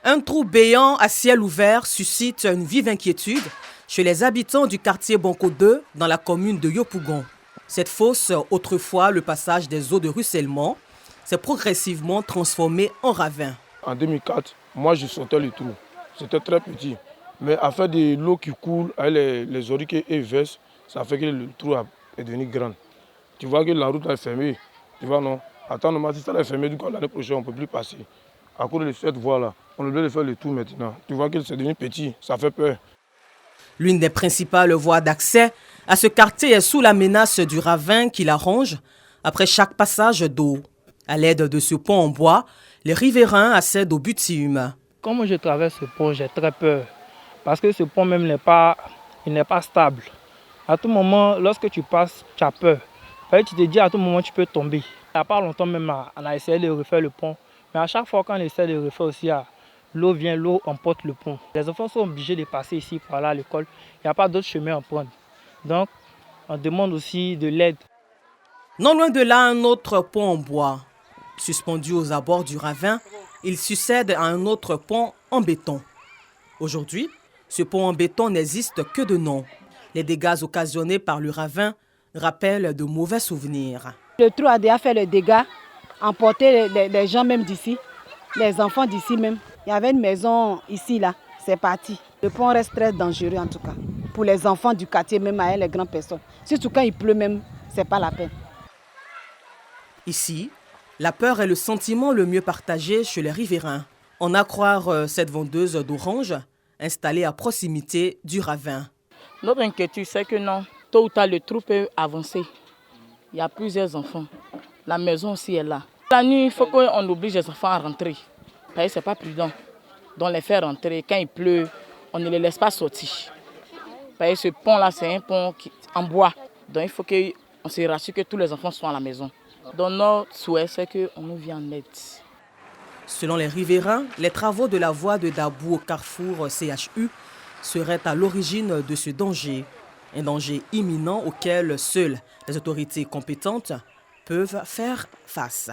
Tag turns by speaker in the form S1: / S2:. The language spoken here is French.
S1: Un trou béant à ciel ouvert suscite une vive inquiétude chez les habitants du quartier Banco 2 dans la commune de Yopougon. Cette fosse, autrefois le passage des eaux de ruissellement, s'est progressivement transformée en ravin.
S2: En 2004, moi je sortais le trou. C'était très petit. Mais à faire de l'eau qui coule avec les oriques et versent, ça fait que le trou est devenu grand. Tu vois que la route est fermée. Tu vois non? Attends, si ça est fermé, du coup l'année prochaine on ne peut plus passer. À cause de cette voie-là, on doit faire le tour maintenant. Tu vois que c'est devenu petit, ça fait peur.
S1: L'une des principales voies d'accès à ce quartier est sous la menace du ravin qui la ronge après chaque passage d'eau. À l'aide de ce pont en bois, les riverains accèdent au bitume.
S3: Quand moi je traverse ce pont, j'ai très peur. Parce que ce pont même n'est pas stable. À tout moment, lorsque tu passes, tu as peur. Tu te dis à tout moment tu peux tomber. Il n'y a pas longtemps même, on a essayé de refaire le pont. Mais à chaque fois qu'on essaie de refaire aussi, l'eau vient, l'eau emporte le pont. Les enfants sont obligés de passer ici pour aller à l'école. Il n'y a pas d'autre chemin à prendre. Donc, on demande aussi de l'aide.
S1: Non loin de là, un autre pont en bois. Suspendu aux abords du ravin, il succède à un autre pont en béton. Aujourd'hui, ce pont en béton n'existe que de nom. Les dégâts occasionnés par le ravin rappellent de mauvais souvenirs.
S4: Le trou a déjà fait le dégât, emporté les gens même d'ici, les enfants d'ici même. Il y avait une maison ici, là, c'est parti. Le pont reste très dangereux en tout cas. Pour les enfants du quartier, même avec les grandes personnes. Surtout quand il pleut même, c'est pas la peine.
S1: Ici, la peur est le sentiment le mieux partagé chez les riverains. En à croire cette vendeuse d'oranges installée à proximité du ravin.
S5: Notre inquiétude, c'est que non, tôt ou tard, le trou peut avancer. Il y a plusieurs enfants. La maison aussi est là. La nuit, il faut qu'on oblige les enfants à rentrer. Parce que ce n'est pas prudent. Donc les faire rentrer. Quand il pleut, on ne les laisse pas sortir. Parce que ce pont-là, c'est un pont en bois. Donc il faut qu'on se rassure que tous les enfants soient à la maison. Donc notre souhait, c'est qu'on nous vienne en aide.
S1: Selon les riverains, les travaux de la voie de Dabou au carrefour CHU seraient à l'origine de ce danger. Un danger imminent auquel seules les autorités compétentes peuvent faire face.